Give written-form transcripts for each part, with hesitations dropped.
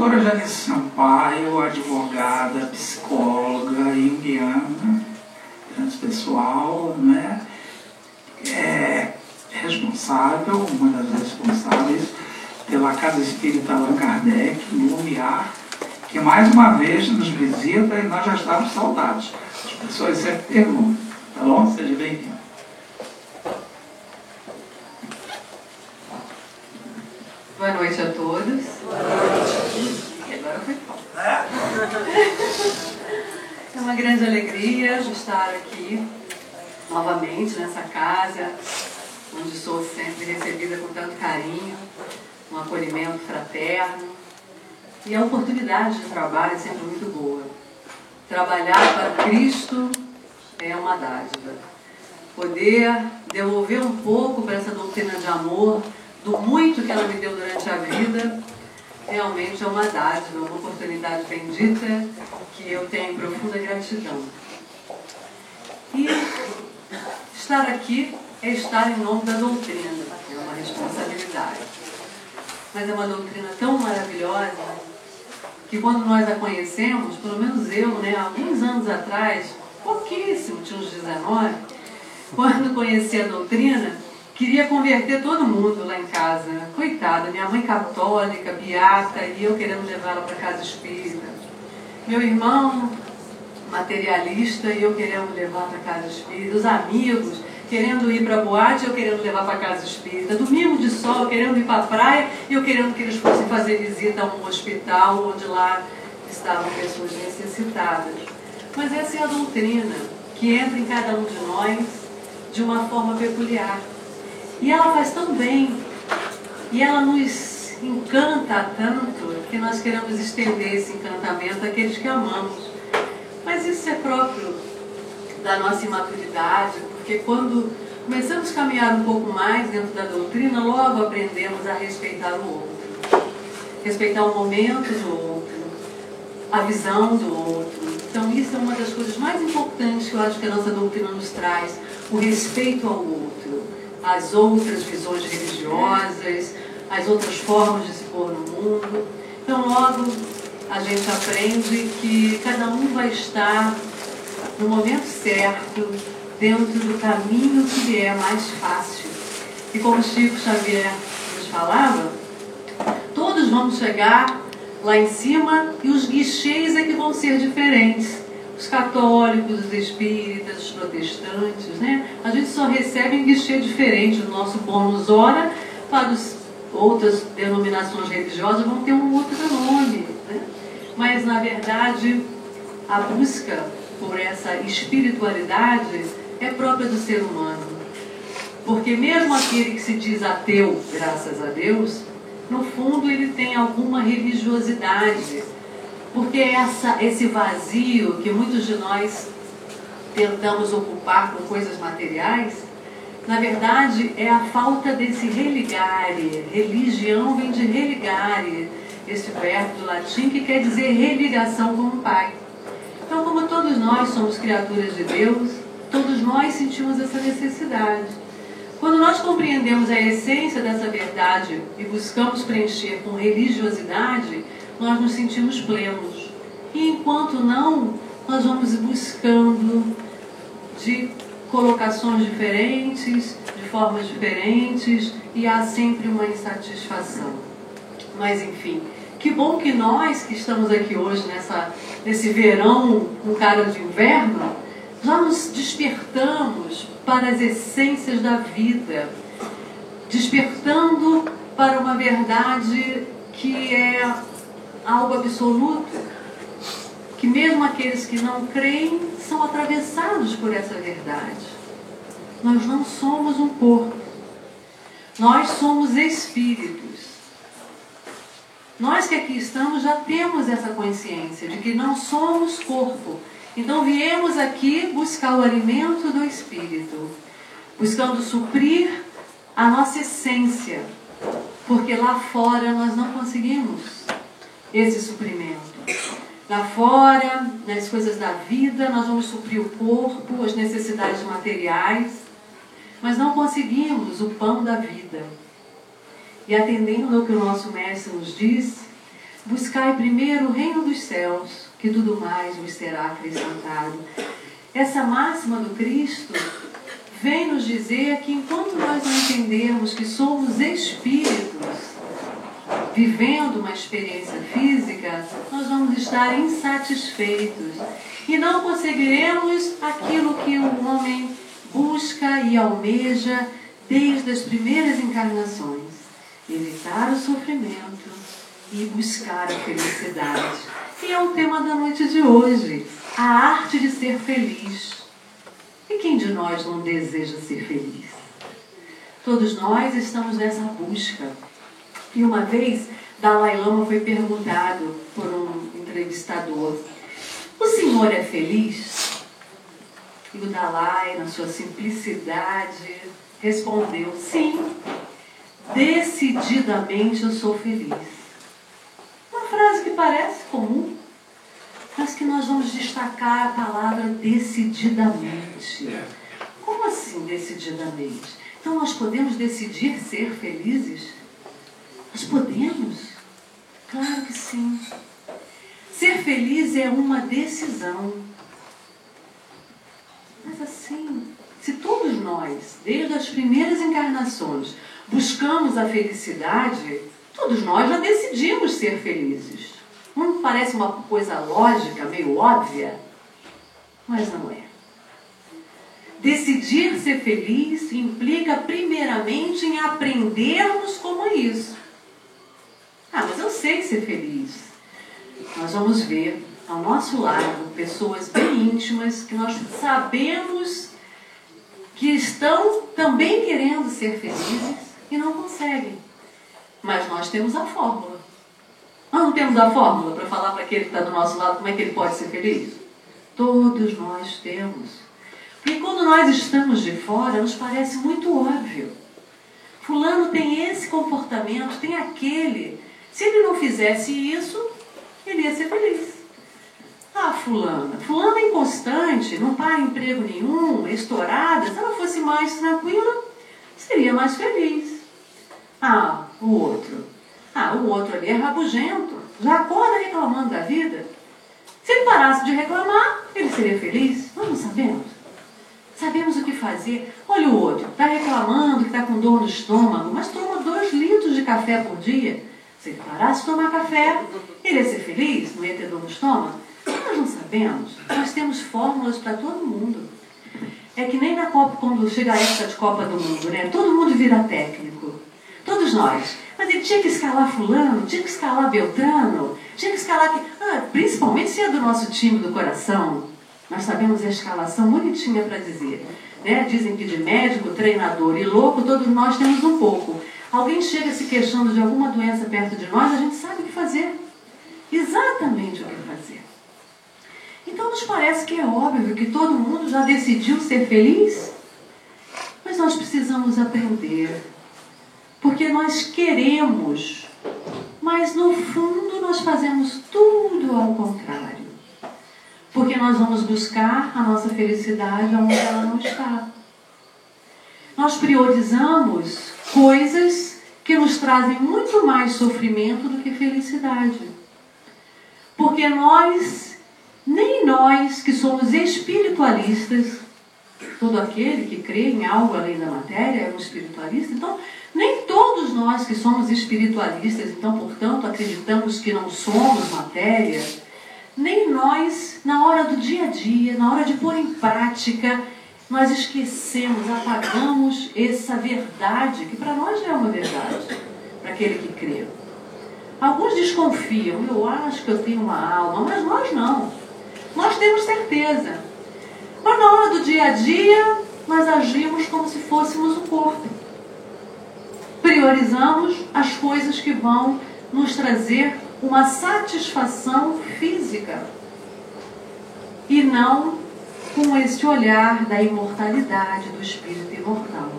doutora Janice Sampaio, advogada, psicóloga, junguiana, transpessoal, né? É responsável, uma das responsáveis pela Casa Espírita Allan Kardec, no Lumiar, que mais uma vez nos visita e nós já estamos saudados. As pessoas sempre perguntam, tá bom? Seja bem-vindo. Boa noite a todos. Boa noite. E agora foi bom. É uma grande alegria de estar aqui novamente nessa casa, onde sou sempre recebida com tanto carinho, um acolhimento fraterno. E a oportunidade de trabalho é sempre muito boa. Trabalhar para Cristo é uma dádiva. Poder devolver um pouco para essa doutrina de amor, do muito que ela me deu durante a vida, realmente é uma dádiva, uma oportunidade bendita que eu tenho profunda gratidão. E estar aqui é estar em nome da doutrina, é uma responsabilidade. Mas é uma doutrina tão maravilhosa que quando nós a conhecemos, pelo menos eu, né, alguns anos atrás, pouquíssimo, tinha uns 19, quando conheci a doutrina, queria converter todo mundo lá em casa. Coitada, minha mãe católica, beata, e eu querendo levá-la para a casa espírita. Meu irmão materialista e eu querendo levar para a casa espírita. Os amigos querendo ir para a boate e eu querendo levar para a casa espírita. Domingo de sol, querendo ir para a praia e eu querendo que eles fossem fazer visita a um hospital onde lá estavam pessoas necessitadas. Mas essa é a doutrina que entra em cada um de nós de uma forma peculiar. E ela faz tão bem, e ela nos encanta tanto, que nós queremos estender esse encantamento àqueles que amamos. Mas isso é próprio da nossa imaturidade, porque quando começamos a caminhar um pouco mais dentro da doutrina, logo aprendemos a respeitar o outro. Respeitar o momento do outro, a visão do outro. Então isso é uma das coisas mais importantes que eu acho que a nossa doutrina nos traz, o respeito ao outro. As outras visões religiosas, as outras formas de se pôr no mundo. Então, logo, a gente aprende que cada um vai estar no momento certo, dentro do caminho que lhe é mais fácil. E como Chico Xavier nos falava, todos vamos chegar lá em cima e os guichês é que vão ser diferentes. Os católicos, os espíritas, os protestantes, né? A gente só recebe em guichê diferente. O nosso bônus hora para as outras denominações religiosas vão ter um outro nome, né? Mas, na verdade, a busca por essa espiritualidade é própria do ser humano. Porque mesmo aquele que se diz ateu, graças a Deus, no fundo ele tem alguma religiosidade. Porque esse vazio que muitos de nós tentamos ocupar com coisas materiais, na verdade é a falta desse religare. Religião vem de religare, esse verbo do latim que quer dizer religação com o Pai. Então, como todos nós somos criaturas de Deus, todos nós sentimos essa necessidade. Quando nós compreendemos a essência dessa verdade e buscamos preencher com religiosidade, nós nos sentimos plenos. E enquanto não, nós vamos buscando de colocações diferentes, de formas diferentes, e há sempre uma insatisfação. Mas enfim, que bom que nós que estamos aqui hoje nesse verão com cara de inverno, já nos despertamos para as essências da vida, despertando para uma verdade que é algo absoluto, que mesmo aqueles que não creem são atravessados por essa verdade. Nós não somos um corpo, nós somos espíritos. Nós que aqui estamos já temos essa consciência de que não somos corpo. Então viemos aqui buscar o alimento do espírito, buscando suprir a nossa essência, porque lá fora nós não conseguimos esse suprimento. Lá fora, nas coisas da vida, nós vamos suprir o corpo, as necessidades materiais, mas não conseguimos o pão da vida. E atendendo ao que o nosso mestre nos disse, buscai primeiro o reino dos céus, que tudo mais vos será acrescentado. Essa máxima do Cristo vem nos dizer que enquanto nós não entendermos que somos espíritos, vivendo uma experiência física, nós vamos estar insatisfeitos e não conseguiremos aquilo que o homem busca e almeja desde as primeiras encarnações: evitar o sofrimento e buscar a felicidade. E é o tema da noite de hoje, a arte de ser feliz. E quem de nós não deseja ser feliz? Todos nós estamos nessa busca. E uma vez, Dalai Lama foi perguntado por um entrevistador: o senhor é feliz? E o Dalai, na sua simplicidade, respondeu: sim, decididamente eu sou feliz. Uma frase que parece comum, mas que nós vamos destacar a palavra decididamente. Como assim decididamente? Então nós podemos decidir ser felizes? Nós podemos? Claro que sim. Ser feliz é uma decisão. Mas assim, se todos nós, desde as primeiras encarnações, buscamos a felicidade, todos nós já decidimos ser felizes. Não parece uma coisa lógica, meio óbvia? Mas não é. Decidir ser feliz implica primeiramente em aprendermos como é isso. Ah, mas eu sei ser feliz. Nós vamos ver ao nosso lado pessoas bem íntimas que nós sabemos que estão também querendo ser felizes e não conseguem. Mas nós temos a fórmula. Nós não temos a fórmula para falar para aquele que está do nosso lado como é que ele pode ser feliz? Todos nós temos. Porque quando nós estamos de fora, nos parece muito óbvio. Fulano tem esse comportamento, tem aquele. Se ele não fizesse isso, ele ia ser feliz. Ah, fulana é inconstante, não para em emprego nenhum, é estourada. Se ela fosse mais tranquila, seria mais feliz. Ah, o outro ali é rabugento, já acorda reclamando da vida. Se ele parasse de reclamar, ele seria feliz. Nós não sabemos. Sabemos o que fazer. Olha o outro, está reclamando que está com dor no estômago, mas toma 2 litros de café por dia. Se ele parasse de tomar café, ele ia ser feliz? Não ia ter dor no estômago? Nós não sabemos. Nós temos fórmulas para todo mundo. É que nem na Copa, quando chega a época de Copa do Mundo, né? Todo mundo vira técnico. Todos nós. Mas ele tinha que escalar fulano, tinha que escalar Beltrano, tinha que escalar... principalmente se é do nosso time do coração. Nós sabemos a escalação bonitinha para dizer. Né? Dizem que de médico, treinador e louco, todos nós temos um pouco. Alguém chega se queixando de alguma doença perto de nós, a gente sabe o que fazer. Exatamente o que fazer. Então nos parece que é óbvio que todo mundo já decidiu ser feliz, mas nós precisamos aprender. Porque nós queremos, mas no fundo nós fazemos tudo ao contrário. Porque nós vamos buscar a nossa felicidade onde ela não está. Nós priorizamos coisas que nos trazem muito mais sofrimento do que felicidade. Porque nem nós que somos espiritualistas, todo aquele que crê em algo além da matéria é um espiritualista, então nem todos nós que somos espiritualistas, então portanto acreditamos que não somos matéria, nem nós, na hora do dia a dia, na hora de pôr em prática, nós esquecemos, apagamos essa verdade, que para nós já é uma verdade, para aquele que crê. Alguns desconfiam, eu acho que eu tenho uma alma, mas nós não. Nós temos certeza. Mas na hora do dia a dia, nós agimos como se fôssemos o corpo. Priorizamos as coisas que vão nos trazer uma satisfação física. E não com esse olhar da imortalidade do espírito imortal.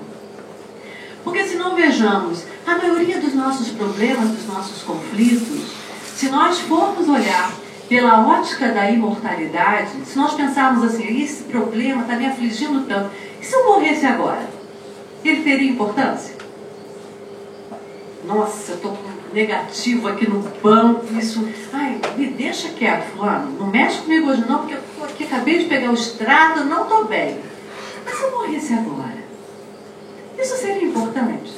Porque se não vejamos, a maioria dos nossos problemas, dos nossos conflitos, se nós formos olhar pela ótica da imortalidade, se nós pensarmos assim, esse problema está me afligindo tanto, e se eu morresse agora? Ele teria importância? Nossa, eu estou com negativo aqui no banco, isso... Ai, me deixa quieto, fulano. Não mexe comigo hoje não, porque eu estou aqui, acabei de pegar o extrato, não estou bem. Mas se eu morresse agora, isso seria importante.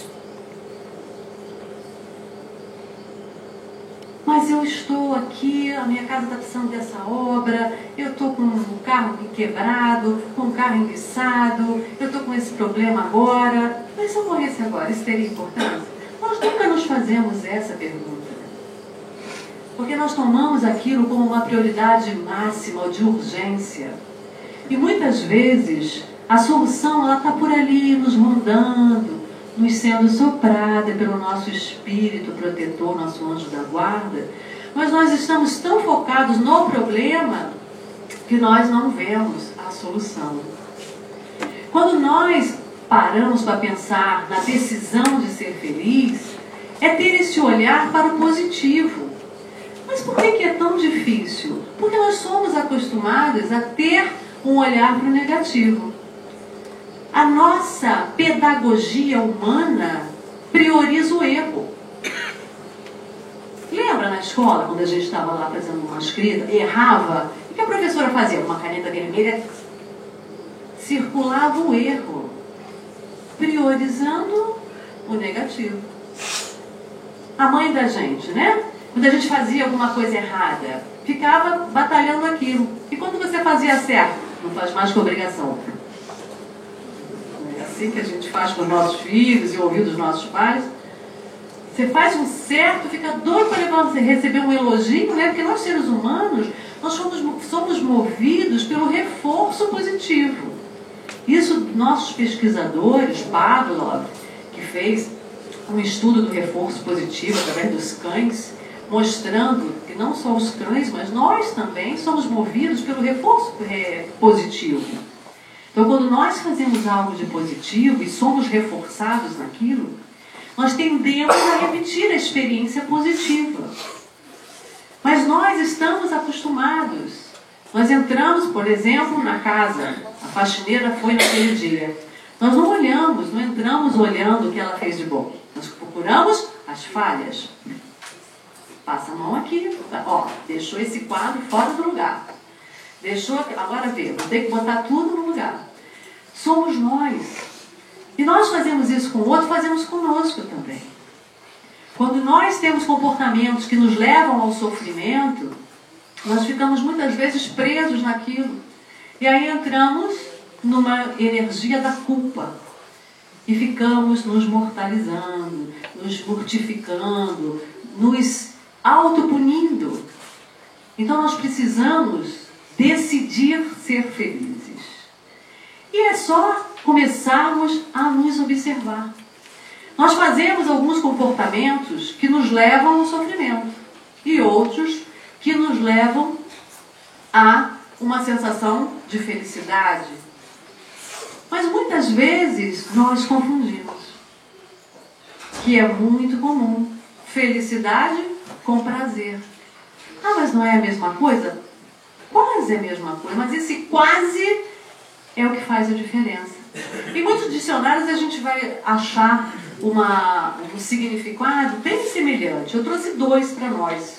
Mas eu estou aqui, a minha casa está precisando dessa obra, eu estou com um carro quebrado, com um carro enguiçado, eu estou com esse problema agora. Mas se eu morresse agora, isso teria importância? Nós nunca nos fazemos essa pergunta. Porque nós tomamos aquilo como uma prioridade máxima de urgência. E muitas vezes a solução está por ali, nos rondando, nos sendo soprada pelo nosso espírito protetor, nosso anjo da guarda. Mas nós estamos tão focados no problema que nós não vemos a solução. Quando nós paramos para pensar na decisão de ser feliz, é ter esse olhar para o positivo. Mas por que é tão difícil? Porque nós somos acostumados a ter um olhar para o negativo. A nossa pedagogia humana prioriza o erro. Lembra na escola, quando a gente estava lá fazendo uma escrita, errava, o que a professora fazia? Uma caneta vermelha, circulava o erro, priorizando o negativo. A mãe da gente, né? Quando a gente fazia alguma coisa errada, ficava batalhando aquilo. E quando você fazia certo, não faz mais que obrigação. É assim que a gente faz com os nossos filhos e ouvir dos nossos pais. Você faz um certo, fica doido para receber um elogio, né? Porque nós, seres humanos, nós somos movidos pelo reforço positivo. Isso, nossos pesquisadores, Pavlov, que fez um estudo do reforço positivo através dos cães, mostrando que não só os cães, mas nós também somos movidos pelo reforço positivo. Então, quando nós fazemos algo de positivo e somos reforçados naquilo, nós tendemos a repetir a experiência positiva. Mas nós estamos acostumados. Nós entramos, por exemplo, na casa, a faxineira foi naquele dia. Nós não olhamos, não entramos olhando o que ela fez de bom. Nós procuramos as falhas. Passa a mão aqui, ó, deixou esse quadro fora do lugar. Deixou, agora vê, vou ter que botar tudo no lugar. Somos nós. E nós fazemos isso com o outro, fazemos conosco também. Quando nós temos comportamentos que nos levam ao sofrimento, nós ficamos muitas vezes presos naquilo. E aí entramos numa energia da culpa. E ficamos nos mortalizando, nos mortificando, nos autopunindo. Então nós precisamos decidir ser felizes. E é só começarmos a nos observar. Nós fazemos alguns comportamentos que nos levam ao sofrimento e outros que nos levam a uma sensação de felicidade. Mas muitas vezes nós confundimos, que é muito comum, felicidade com prazer. Ah, mas não é a mesma coisa? Quase a mesma coisa, mas esse quase é o que faz a diferença. Em muitos dicionários a gente vai achar um significado bem semelhante. Eu trouxe 2 para nós.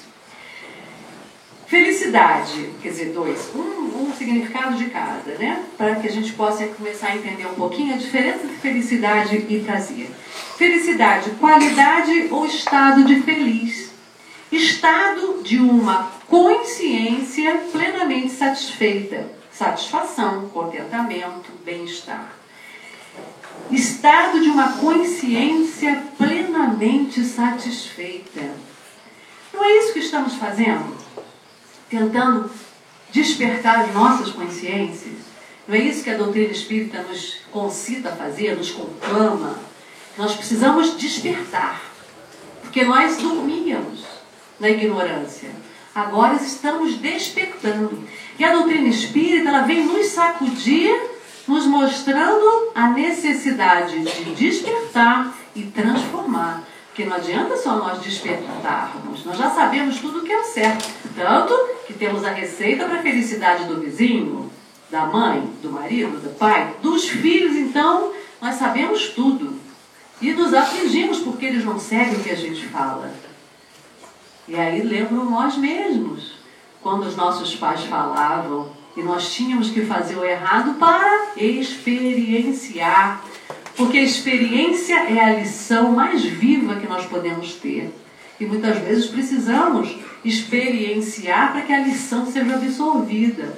Felicidade, quer dizer, 2, um significado de cada, né? Para que a gente possa começar a entender um pouquinho a diferença entre felicidade e prazer. Felicidade, qualidade ou estado de feliz. Estado de uma consciência plenamente satisfeita. Satisfação, contentamento, bem-estar. Estado de uma consciência plenamente satisfeita. Não é isso que estamos fazendo? Tentando despertar as nossas consciências. Não é isso que a doutrina espírita nos concita a fazer, nos conclama? Nós precisamos despertar. Porque nós dormíamos na ignorância. Agora estamos despertando. E a doutrina espírita, ela vem nos sacudir, nos mostrando a necessidade de despertar e transformar. Porque não adianta só nós despertarmos. Nós já sabemos tudo o que é certo. Tanto que temos a receita para a felicidade do vizinho, da mãe, do marido, do pai, dos filhos. Então, nós sabemos tudo. E nos afligimos porque eles não seguem o que a gente fala. E aí lembram nós mesmos, quando os nossos pais falavam e nós tínhamos que fazer o errado para experienciar. Porque a experiência é a lição mais viva que nós podemos ter. E muitas vezes precisamos experienciar para que a lição seja absorvida.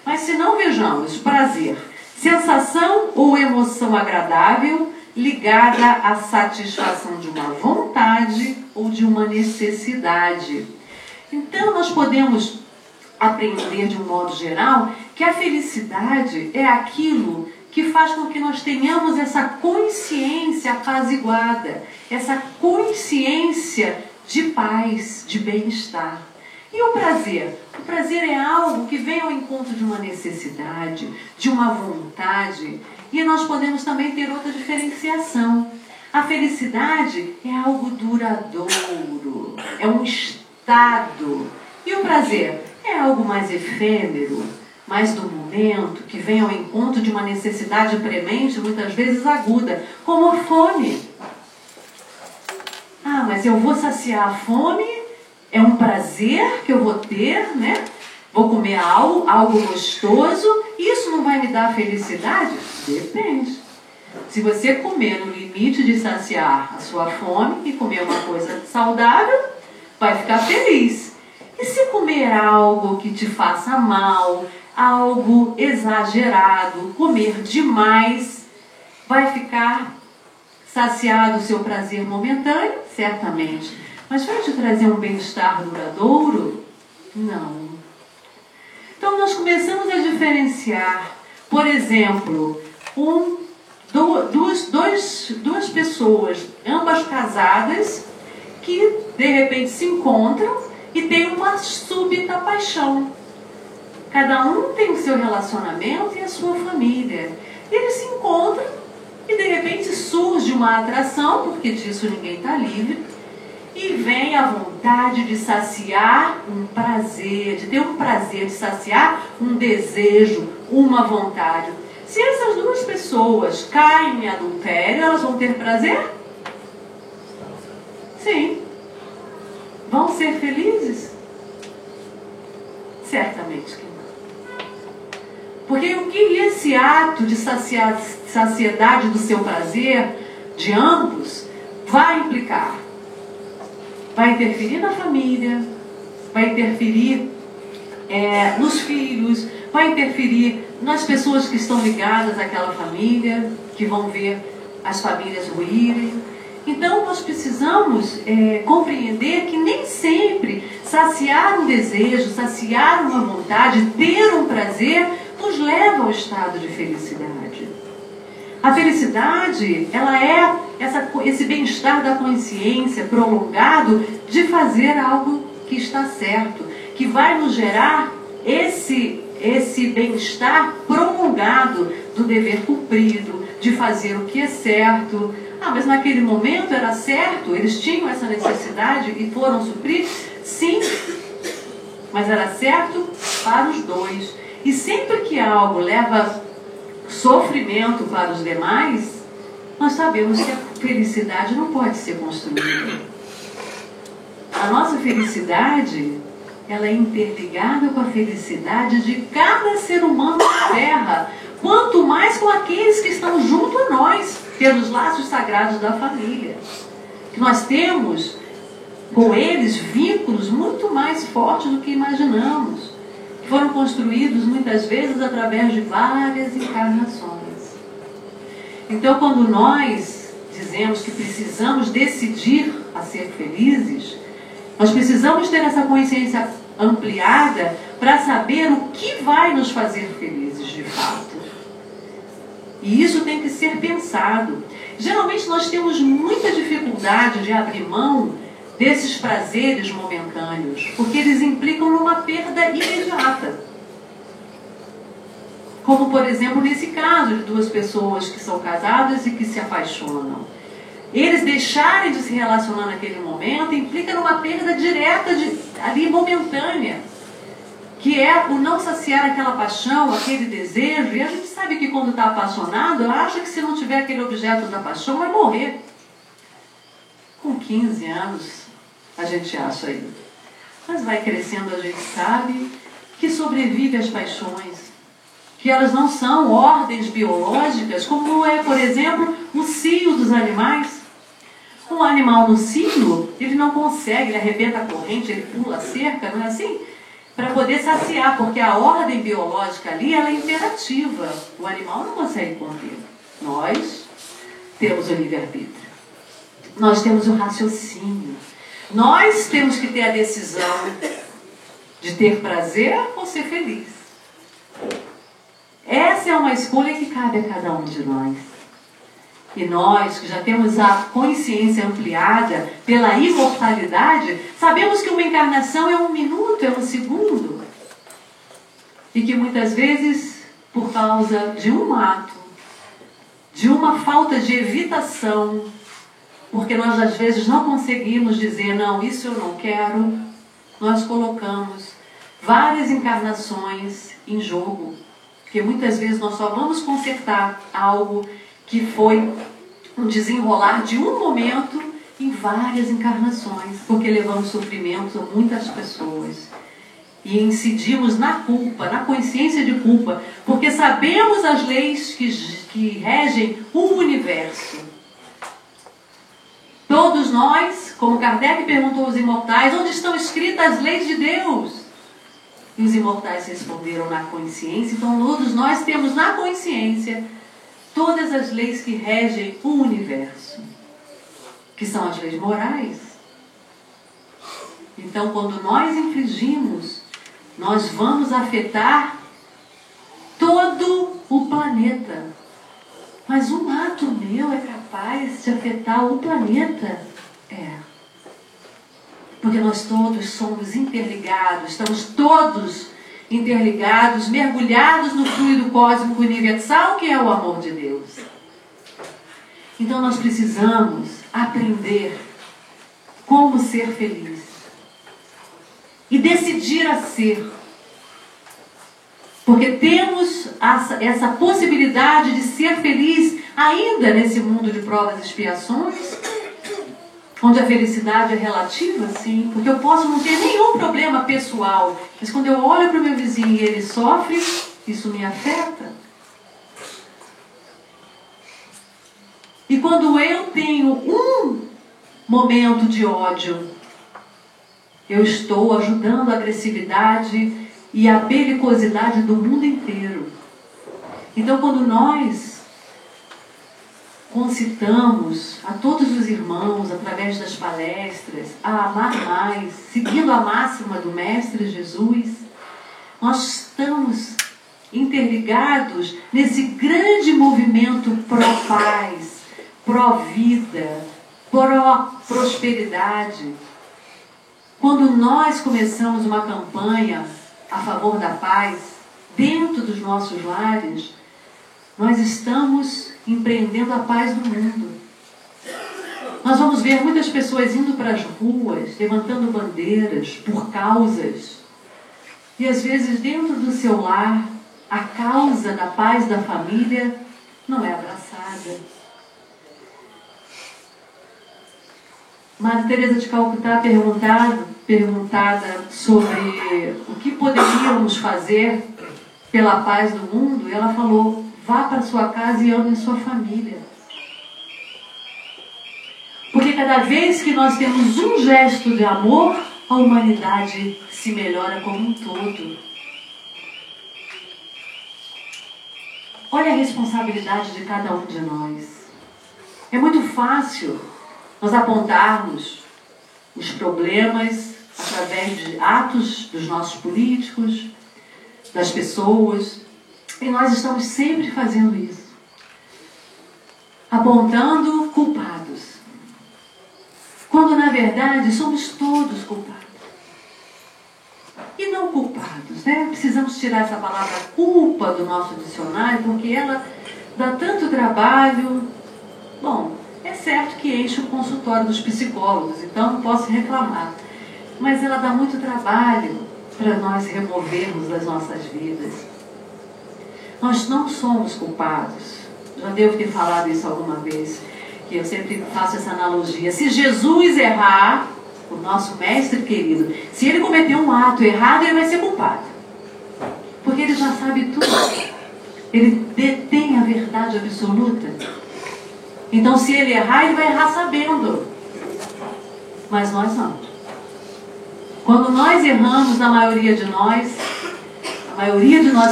Mas se não, vejamos, prazer, sensação ou emoção agradável ligada à satisfação de uma vontade ou de uma necessidade. Então nós podemos aprender de um modo geral que a felicidade é aquilo que faz com que nós tenhamos essa consciência apaziguada, essa consciência de paz, de bem-estar. E o prazer? O prazer é algo que vem ao encontro de uma necessidade, de uma vontade, e nós podemos também ter outra diferenciação. A felicidade é algo duradouro, é um estado. E o prazer é algo mais efêmero, mais do momento, que vem ao encontro de uma necessidade premente, muitas vezes aguda, como a fome. Ah, mas eu vou saciar a fome, é um prazer que eu vou ter, né? Vou comer algo gostoso, isso não vai me dar felicidade? Depende. Se você comer no limite de saciar a sua fome e comer uma coisa saudável, vai ficar feliz. E se comer algo que te faça mal, algo exagerado, comer demais, vai ficar saciado o seu prazer momentâneo? Certamente. Mas vai te trazer um bem-estar duradouro? Não. Então nós começamos a diferenciar, por exemplo, duas pessoas, ambas casadas, que de repente se encontram e têm uma súbita paixão. Cada um tem o seu relacionamento e a sua família. E eles se encontram e de repente surge uma atração, porque disso ninguém está livre, e vem a vontade de saciar um prazer, de ter um prazer, de saciar um desejo, uma vontade. Se essas duas pessoas caem em adultério, elas vão ter prazer? Sim. Vão ser felizes? Certamente que não. Porque o que esse ato de saciedade do seu prazer, de ambos, vai implicar? Vai interferir na família, vai interferir nos filhos, vai interferir nas pessoas que estão ligadas àquela família, que vão ver as famílias ruírem. Então nós precisamos compreender que nem sempre saciar um desejo, saciar uma vontade, ter um prazer, nos leva ao estado de felicidade. A felicidade, ela é esse bem-estar da consciência prolongado de fazer algo que está certo, que vai nos gerar esse bem-estar prolongado do dever cumprido, de fazer o que é certo. Ah, mas naquele momento era certo, eles tinham essa necessidade e foram suprir? Sim, mas era certo para os dois. E sempre que algo leva sofrimento para os demais, nós sabemos que a felicidade não pode ser construída. A nossa felicidade, ela é interligada com a felicidade de cada ser humano na Terra, quanto mais com aqueles que estão junto a nós, pelos laços sagrados da família. Que nós temos com eles vínculos muito mais fortes do que imaginamos, que foram construídos muitas vezes através de várias encarnações. Então, quando nós dizemos que precisamos decidir a ser felizes, nós precisamos ter essa consciência ampliada para saber o que vai nos fazer felizes de fato. E isso tem que ser pensado. Geralmente nós temos muita dificuldade de abrir mão desses prazeres momentâneos, porque eles implicam numa perda imediata. Como, por exemplo, nesse caso de duas pessoas que são casadas e que se apaixonam. Eles deixarem de se relacionar naquele momento implica numa perda direta, ali momentânea, que é o não saciar aquela paixão, aquele desejo. E a gente sabe que quando está apaixonado, acha que se não tiver aquele objeto da paixão vai morrer. 15 anos, a gente acha aí. Mas vai crescendo, a gente sabe que sobrevive às paixões, que elas não são ordens biológicas, como é, por exemplo, o cio dos animais. Um animal no cio, ele não consegue, ele arrebenta a corrente, ele pula a cerca, não é assim? Para poder saciar, porque a ordem biológica ali, ela é imperativa. O animal não consegue conter. Nós temos o livre-arbítrio. Nós temos o raciocínio. Nós temos que ter a decisão de ter prazer ou ser feliz. Essa é uma escolha que cabe a cada um de nós. E nós, que já temos a consciência ampliada pela imortalidade, sabemos que uma encarnação é 1 minuto, é 1 segundo. E que muitas vezes, por causa de um ato, de uma falta de evitação, porque nós às vezes não conseguimos dizer, não, isso eu não quero, nós colocamos várias encarnações em jogo. Porque muitas vezes nós só vamos consertar algo que foi um desenrolar de um momento em várias encarnações, porque levamos sofrimento a muitas pessoas. E incidimos na culpa, na consciência de culpa, porque sabemos as leis que regem o universo. Todos nós, como Kardec perguntou aos imortais, onde estão escritas as leis de Deus? E os imortais responderam na consciência. Então todos nós temos na consciência todas as leis que regem o universo, que são as leis morais. Então quando nós infringimos, nós vamos afetar todo o planeta. Mas um ato meu é capaz de afetar o planeta? É. Porque nós todos somos interligados, estamos todos interligados, mergulhados no fluido cósmico universal que é o amor de Deus. Então nós precisamos aprender como ser feliz e decidir a ser. Porque temos essa possibilidade de ser feliz ainda nesse mundo de provas e expiações, onde a felicidade é relativa, sim, porque eu posso não ter nenhum problema pessoal, mas quando eu olho para o meu vizinho e ele sofre, isso me afeta. E quando eu tenho um momento de ódio, eu estou ajudando a agressividade e a belicosidade do mundo inteiro. Então, quando nós concitamos a todos os irmãos, através das palestras, a amar mais, seguindo a máxima do Mestre Jesus, nós estamos interligados nesse grande movimento pró-paz, pró-vida, pró-prosperidade. Quando nós começamos uma campanha a favor da paz, dentro dos nossos lares, nós estamos empreendendo a paz do mundo. Nós vamos ver muitas pessoas indo para as ruas, levantando bandeiras por causas. E às vezes dentro do seu lar, a causa da paz da família não é abraçada. Madre Teresa de Calcutá perguntada sobre o que poderíamos fazer pela paz do mundo, ela falou: vá para sua casa e ame sua família. Porque cada vez que nós temos um gesto de amor, a humanidade se melhora como um todo. Olha a responsabilidade de cada um de nós. É muito fácil nós apontarmos os problemas através de atos dos nossos políticos, das pessoas, e nós estamos sempre fazendo isso, apontando culpados, quando na verdade somos todos culpados. E não culpados, né? Precisamos tirar essa palavra culpa do nosso dicionário, porque ela dá tanto trabalho. Bom, é certo que enche o consultório dos psicólogos, então não posso reclamar. Mas ela dá muito trabalho para nós removermos das nossas vidas. Nós não somos culpados. Já devo ter falado isso alguma vez. que eu sempre faço essa analogia. Se Jesus errar, o nosso mestre querido, se ele cometer um ato errado, ele vai ser culpado. Porque ele já sabe tudo. Ele detém a verdade absoluta. Então, se ele errar, ele vai errar sabendo. Mas nós não. Quando nós erramos, a maioria de nós,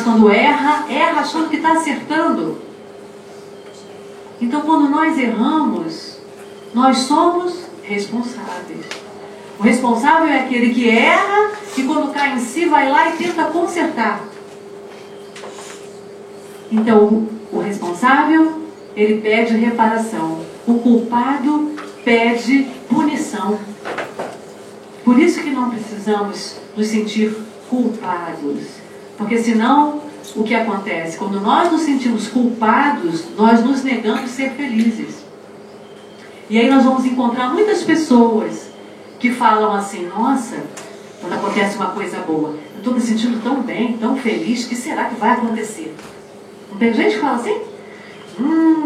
quando erra achando que está acertando. Então, quando nós erramos, nós somos responsáveis. O responsável é aquele que erra e quando cai em si, vai lá e tenta consertar. Então, o responsável, ele pede reparação. O culpado pede punição. Por isso que não precisamos nos sentir culpados. Porque senão, o que acontece? Quando nós nos sentimos culpados, nós nos negamos ser felizes. E aí nós vamos encontrar muitas pessoas que falam assim, nossa, quando acontece uma coisa boa, eu estou me sentindo tão bem, tão feliz, o que será que vai acontecer? Não tem gente que fala assim?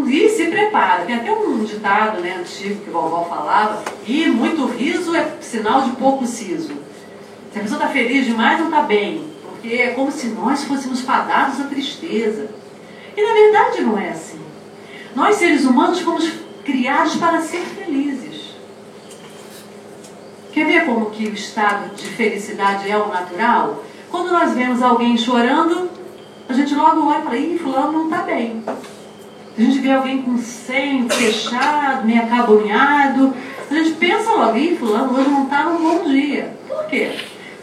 E se prepara. Tem até um ditado, né, antigo que a vovó falava, e muito riso é sinal de pouco siso. Se a pessoa está feliz demais, não está bem, porque é como se nós fôssemos fadados à tristeza. E na verdade não é assim. Nós, seres humanos, fomos criados para ser felizes. Quer ver como que o estado de felicidade é o natural? Quando nós vemos alguém chorando, a gente logo olha e fala, ih, fulano não está bem. A gente vê alguém com senho fechado, meio acabunhado, a gente pensa logo, ih, fulano hoje não está num bom dia. Por quê?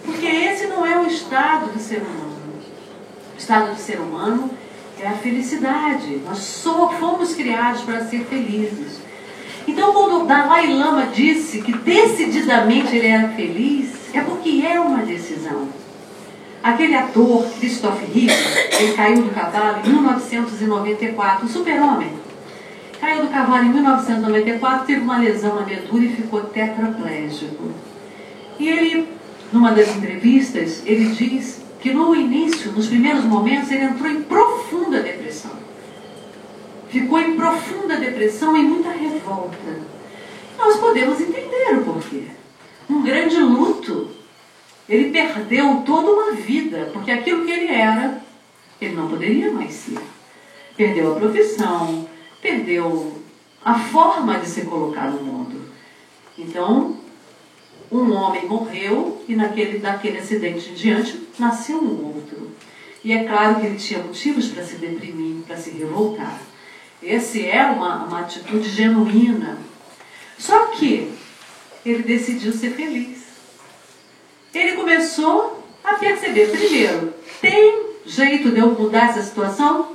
Porque esse não é o estado do ser humano. O estado do ser humano é a felicidade. Nós só fomos criados para ser felizes. Então, quando o Dalai Lama disse que decididamente ele era feliz, é porque é uma decisão. Aquele ator, Christopher Reeve, ele caiu do cavalo em 1994, um super-homem. Caiu do cavalo em 1994, teve uma lesão na medula e ficou tetraplégico. E ele, numa das entrevistas, ele diz que no início, nos primeiros momentos, ele entrou em profunda depressão. Ficou em profunda depressão e muita revolta. Nós podemos entender o porquê. Um grande luto. Ele perdeu toda uma vida, porque aquilo que ele era, ele não poderia mais ser. Perdeu a profissão, perdeu a forma de se colocar no mundo. Então, um homem morreu e daquele acidente em diante nasceu um outro. E é claro que ele tinha motivos para se deprimir, para se revoltar. Essa é uma atitude genuína. Só que ele decidiu ser feliz. Ele começou a perceber, primeiro, tem jeito de eu mudar essa situação?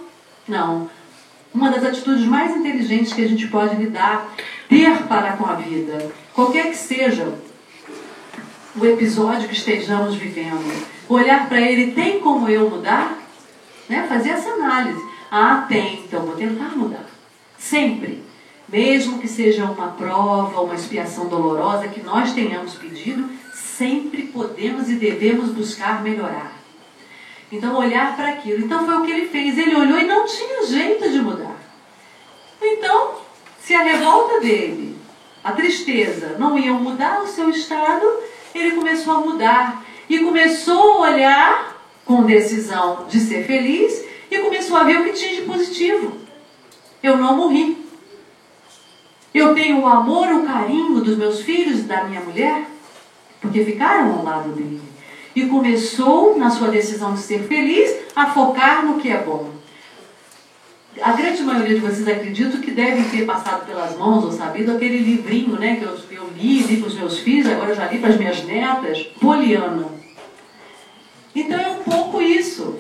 Não. Uma das atitudes mais inteligentes que a gente pode ter para com a vida, qualquer que seja o episódio que estejamos vivendo, olhar para ele, tem como eu mudar? Né? Fazer essa análise. Ah, tem, então vou tentar mudar. Sempre. Mesmo que seja uma prova, uma expiação dolorosa que nós tenhamos pedido, sempre podemos e devemos buscar melhorar. Então, olhar para aquilo. Então, foi o que ele fez. Ele olhou e não tinha jeito de mudar. Então, se a revolta dele, a tristeza, não iam mudar o seu estado, ele começou a mudar. E começou a olhar com decisão de ser feliz e começou a ver o que tinha de positivo. Eu não morri. Eu tenho o amor, o carinho dos meus filhos e da minha mulher, porque ficaram ao lado dele. E começou, na sua decisão de ser feliz, a focar no que é bom. A grande maioria de vocês acredito que devem ter passado pelas mãos ou sabido aquele livrinho, né, que eu li para os meus filhos, agora eu já li para as minhas netas, Poliana. Então é um pouco isso.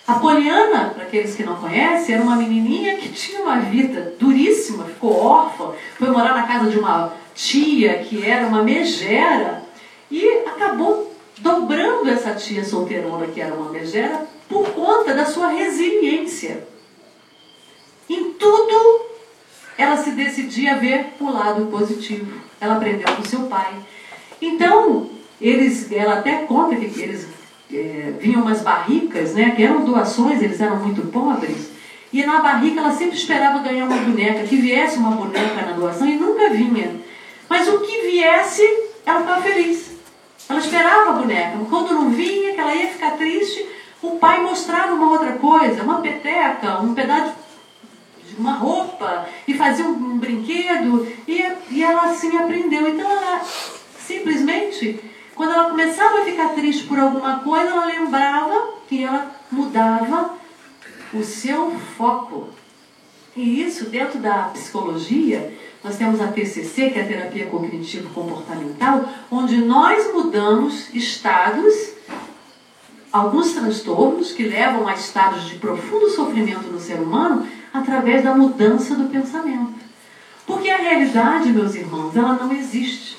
A Poliana, para aqueles que não conhecem, era uma menininha que tinha uma vida duríssima, ficou órfã, foi morar na casa de uma tia que era uma megera e acabou dobrando essa tia solteirona que era uma megera por conta da sua resiliência. Em tudo, ela se decidia a ver o lado positivo. Ela aprendeu com seu pai. Então, ela até conta que eles vinham umas barricas, né, que eram doações, eles eram muito pobres, E na barriga ela sempre esperava ganhar uma boneca, que viesse uma boneca na doação, e nunca vinha. Mas o que viesse, ela ficava feliz. Ela esperava a boneca. Quando não vinha, que ela ia ficar triste, o pai mostrava uma outra coisa, uma peteca, um pedaço de uma roupa, e fazia um brinquedo, e ela assim aprendeu. Então ela simplesmente, quando ela começava a ficar triste por alguma coisa, ela lembrava que ela mudava o seu foco. E isso, dentro da psicologia, nós temos a TCC, que é a terapia cognitivo-comportamental, onde nós mudamos estados, alguns transtornos que levam a estados de profundo sofrimento no ser humano, através da mudança do pensamento. Porque a realidade, meus irmãos, ela não existe.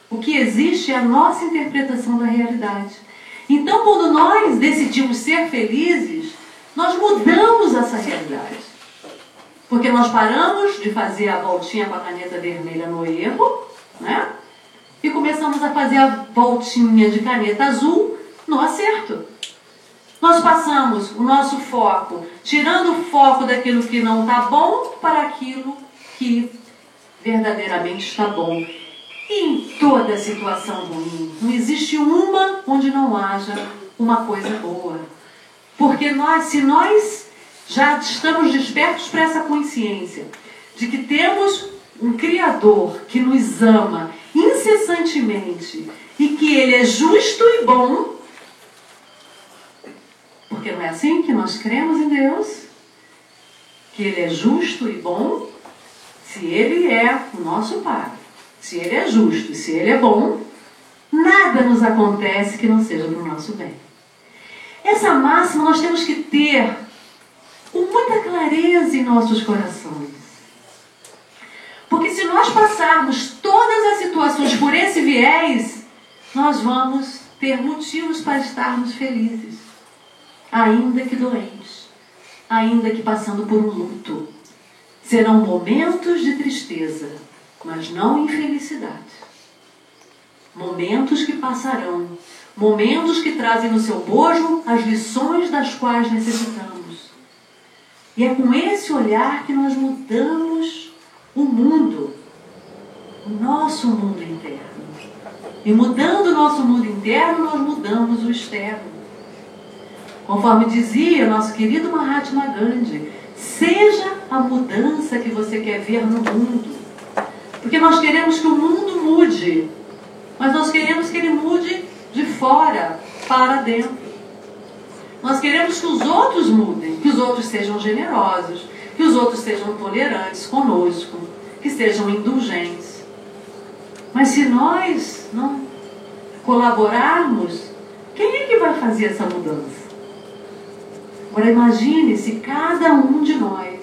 O que existe é a nossa interpretação da realidade. Então, quando nós decidimos ser felizes, nós mudamos essa realidade. Porque nós paramos de fazer a voltinha com a caneta vermelha no erro, né? E começamos a fazer a voltinha de caneta azul no acerto. Nós passamos o nosso foco, tirando o foco daquilo que não está bom para aquilo que verdadeiramente está bom. E em toda situação ruim, não existe uma onde não haja uma coisa boa. Porque se nós já estamos despertos para essa consciência de que temos um Criador que nos ama incessantemente e que Ele é justo e bom, porque não é assim que nós cremos em Deus, que Ele é justo e bom, se Ele é o nosso Pai, se Ele é justo, se Ele é bom, nada nos acontece que não seja para o nosso bem. Essa máxima nós temos que ter com muita clareza em nossos corações. Porque se nós passarmos todas as situações por esse viés, nós vamos ter motivos para estarmos felizes, ainda que doentes, ainda que passando por um luto. Serão momentos de tristeza, mas não infelicidade. Momentos que passarão, momentos que trazem no seu bojo as lições das quais necessitamos. E é com esse olhar que nós mudamos o mundo, o nosso mundo interno. E mudando o nosso mundo interno, nós mudamos o externo. Conforme dizia nosso querido Mahatma Gandhi, seja a mudança que você quer ver no mundo. Porque nós queremos que o mundo mude, mas nós queremos que ele mude de fora para dentro. Nós queremos que os outros mudem, que os outros sejam generosos, que os outros sejam tolerantes conosco, que sejam indulgentes. Mas se nós não colaborarmos, quem é que vai fazer essa mudança? Agora imagine se cada um de nós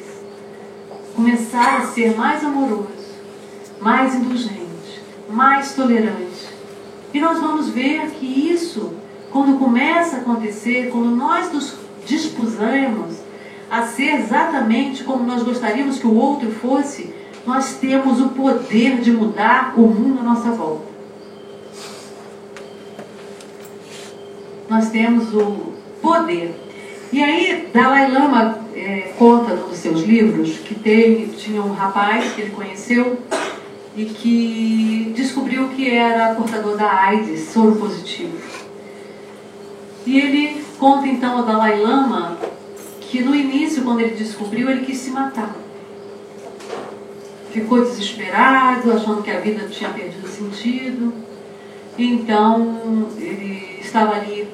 começar a ser mais amoroso, mais indulgente, mais tolerante. E nós vamos ver que isso, quando começa a acontecer, quando nós nos dispusemos a ser exatamente como nós gostaríamos que o outro fosse, nós temos o poder de mudar o mundo à nossa volta. Nós temos o poder. E aí, Dalai Lama conta num dos seus livros que tinha um rapaz que ele conheceu e que descobriu que era portador da AIDS, soro positivo. E ele conta então ao Dalai Lama que no início, quando ele descobriu, ele quis se matar. Ficou desesperado, achando que a vida tinha perdido sentido. Então, ele estava ali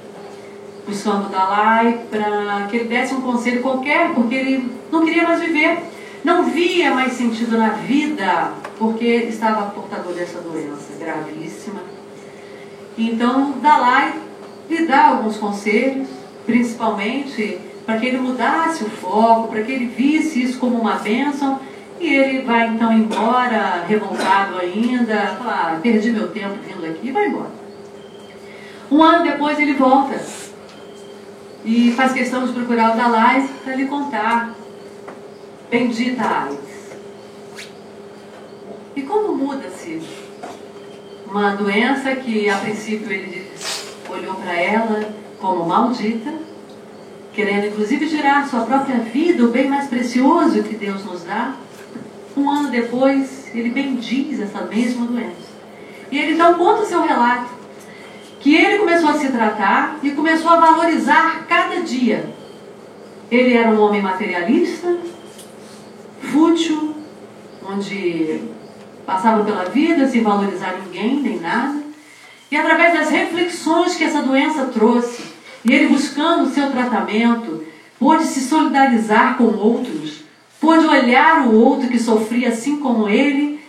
buscando o Dalai para que ele desse um conselho qualquer, porque ele não queria mais viver. Não via mais sentido na vida, porque ele estava portador dessa doença gravíssima. Então, o Dalai lhe dá alguns conselhos, principalmente para que ele mudasse o foco, para que ele visse isso como uma bênção, e ele vai então embora, revoltado ainda, fala, perdi meu tempo vindo aqui, e vai embora. Um ano depois ele volta, e faz questão de procurar o Dalai para lhe contar, bendita AIDS. E como muda-se uma doença que a princípio ele olhou para ela como maldita, querendo inclusive tirar sua própria vida, o bem mais precioso que Deus nos dá. Um ano depois, ele bendiz essa mesma doença. E ele então conta o seu relato, que ele começou a se tratar e começou a valorizar cada dia. Ele era um homem materialista, fútil, onde passava pela vida sem valorizar ninguém, nem nada. E através das reflexões que essa doença trouxe, e ele buscando o seu tratamento, pôde se solidarizar com outros, pôde olhar o outro que sofria assim como ele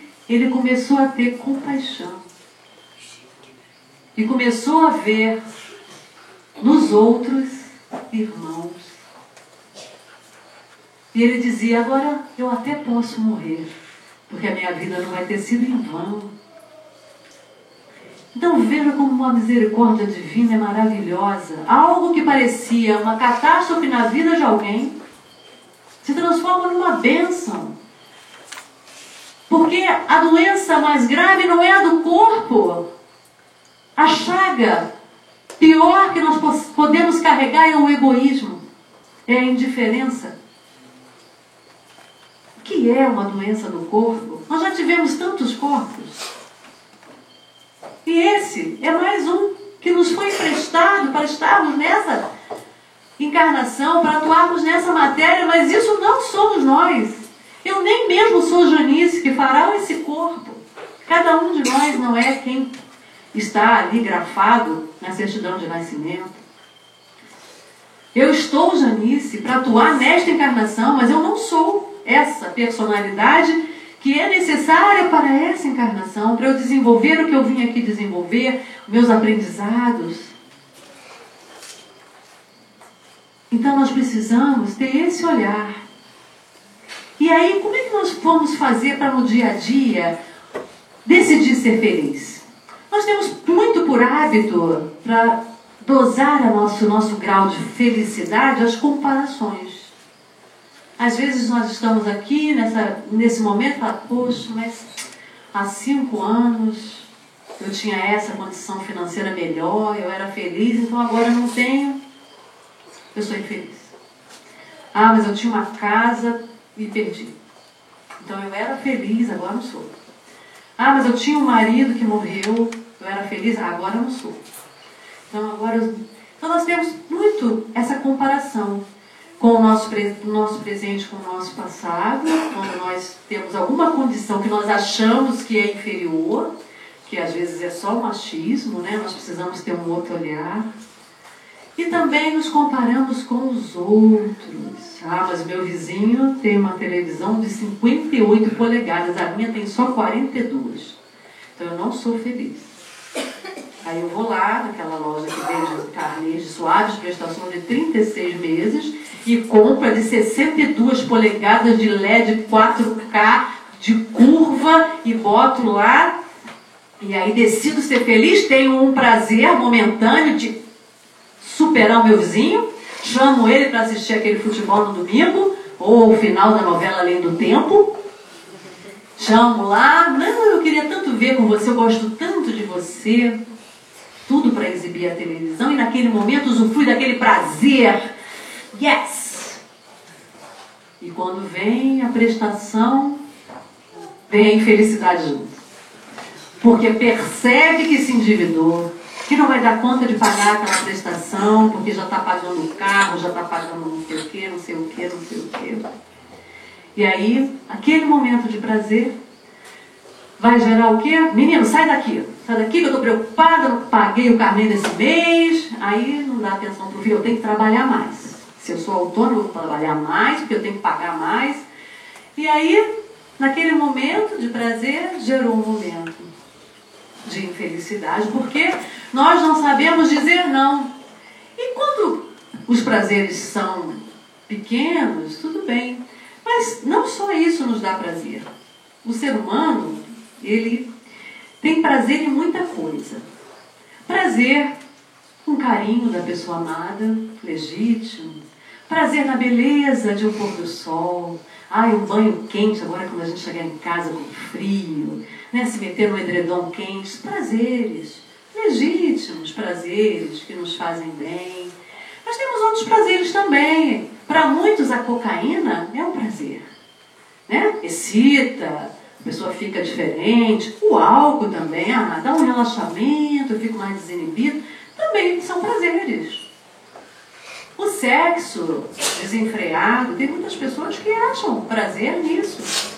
começou a ter compaixão. E começou a ver nos outros irmãos. E ele dizia, agora eu até posso morrer, porque a minha vida não vai ter sido em vão. Então veja como uma misericórdia divina é maravilhosa. Algo que parecia uma catástrofe na vida de alguém se transforma numa bênção. Porque a doença mais grave não é a do corpo. A chaga pior que nós podemos carregar é o egoísmo, é a indiferença. O que é uma doença do corpo? Nós já tivemos tantos corpos. E esse é mais um que nos foi emprestado para estarmos nessa encarnação, para atuarmos nessa matéria, mas isso não somos nós. Eu nem mesmo sou Janice, que fará esse corpo. Cada um de nós não é quem está ali grafado na certidão de nascimento. Eu estou Janice para atuar nesta encarnação, mas eu não sou essa personalidade que é necessária para essa encarnação, para eu desenvolver o que eu vim aqui desenvolver, meus aprendizados. Então nós precisamos ter esse olhar. E aí, como é que nós vamos fazer para no dia a dia decidir ser feliz? Nós temos muito por hábito, para dosar nosso grau de felicidade, as comparações. Às vezes nós estamos aqui nesse momento e falamos, poxa, mas há 5 anos eu tinha essa condição financeira melhor, eu era feliz, então agora eu não tenho, eu sou infeliz. Ah, mas eu tinha uma casa e perdi. Então eu era feliz, agora não sou. Ah, mas eu tinha um marido que morreu, eu era feliz, agora não sou. Então nós temos muito essa comparação com o nosso presente, com o nosso passado, quando nós temos alguma condição que nós achamos que é inferior, que às vezes é só o machismo, né? Nós precisamos ter um outro olhar. E também nos comparamos com os outros. Ah, mas meu vizinho tem uma televisão de 58 polegadas, a minha tem só 42. Então eu não sou feliz. Aí eu vou lá naquela loja que vende carnês de suaves prestações de 36 meses e compra de 62 polegadas de LED 4K de curva e boto lá. E aí decido ser feliz, tenho um prazer momentâneo de superar o meu vizinho, chamo ele para assistir aquele futebol no domingo, ou o final da novela Além do Tempo. Chamo lá, não, eu queria tanto ver com você, eu gosto tanto de você. Tudo para exibir a televisão e naquele momento usufrui daquele prazer. Yes! E quando vem a prestação, vem a infelicidade junto. Porque percebe que se endividou, que não vai dar conta de pagar aquela prestação, porque já está pagando o carro, já está pagando não sei o que, não sei o que, não sei o que. E aí, aquele momento de prazer vai gerar o quê? Menino, sai daqui que eu estou preocupada, não paguei o carnê desse mês. Aí não dá atenção para o filho, eu tenho que trabalhar mais. Se eu sou autônomo, eu vou trabalhar mais, porque eu tenho que pagar mais. E aí, naquele momento de prazer, gerou um momento de infelicidade, porque nós não sabemos dizer não. E quando os prazeres são pequenos, tudo bem. Mas não só isso nos dá prazer. O ser humano, ele tem prazer em muita coisa. Prazer com carinho da pessoa amada, legítimo. Prazer na beleza de um pôr do sol. Ai, um banho quente, agora quando a gente chegar em casa com frio, né? Se meter no edredom quente. Prazeres, legítimos prazeres que nos fazem bem. Mas temos outros prazeres também. Para muitos a cocaína é um prazer, né? Excita, a pessoa fica diferente. O álcool também, dá um relaxamento, eu fico mais desinibido. Também são prazeres. O sexo desenfreado, tem muitas pessoas que acham prazer nisso.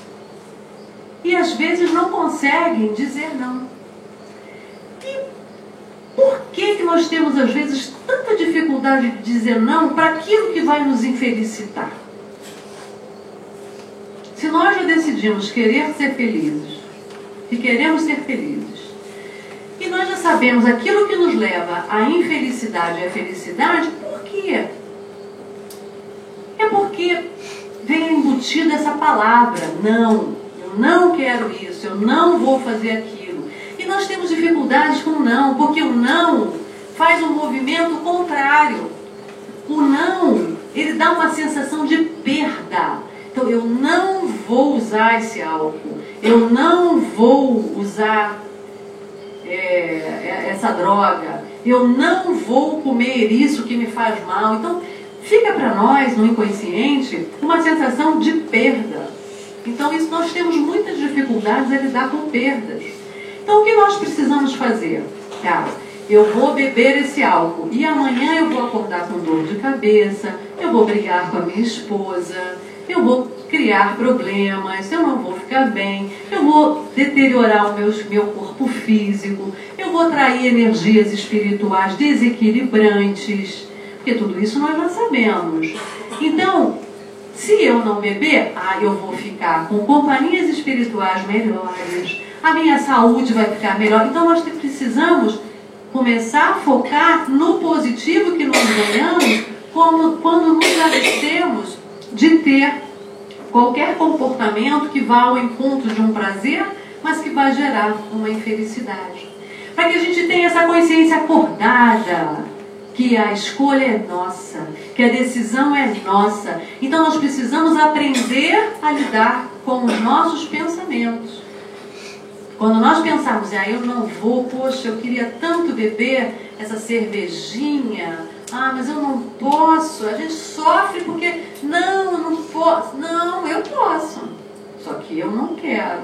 E às vezes não conseguem dizer não. E por que nós temos às vezes tanta dificuldade de dizer não para aquilo que vai nos infelicitar? Se nós já decidimos querer ser felizes, que queremos ser felizes, e nós já sabemos aquilo que nos leva à infelicidade e à felicidade, por quê? É porque vem embutida essa palavra, não. Eu não quero isso, eu não vou fazer aquilo. E nós temos dificuldades com o não, porque o não faz um movimento contrário. O não, ele dá uma sensação de perda. Então, eu não vou usar esse álcool, eu não vou usar essa droga, eu não vou comer isso que me faz mal. Então, fica para nós, no inconsciente, uma sensação de perda. Então, isso nós temos muitas dificuldades a lidar com perdas. Então, o que nós precisamos fazer? Eu vou beber esse álcool e amanhã eu vou acordar com dor de cabeça, eu vou brigar com a minha esposa, eu vou criar problemas, eu não vou ficar bem, eu vou deteriorar o meu corpo físico, eu vou atrair energias espirituais desequilibrantes, porque tudo isso nós já sabemos. Então, se eu não beber, eu vou ficar com companhias espirituais melhores, a minha saúde vai ficar melhor. Então nós precisamos começar a focar no positivo que nós ganhamos quando nos abstemos de ter qualquer comportamento que vá ao encontro de um prazer, mas que vai gerar uma infelicidade. Para que a gente tenha essa consciência acordada, que a escolha é nossa, que a decisão é nossa. Então nós precisamos aprender a lidar com os nossos pensamentos. Quando nós pensarmos, eu não vou, poxa, eu queria tanto beber essa cervejinha, mas eu não posso, a gente sofre porque, não, eu não posso. Não, eu posso, só que eu não quero,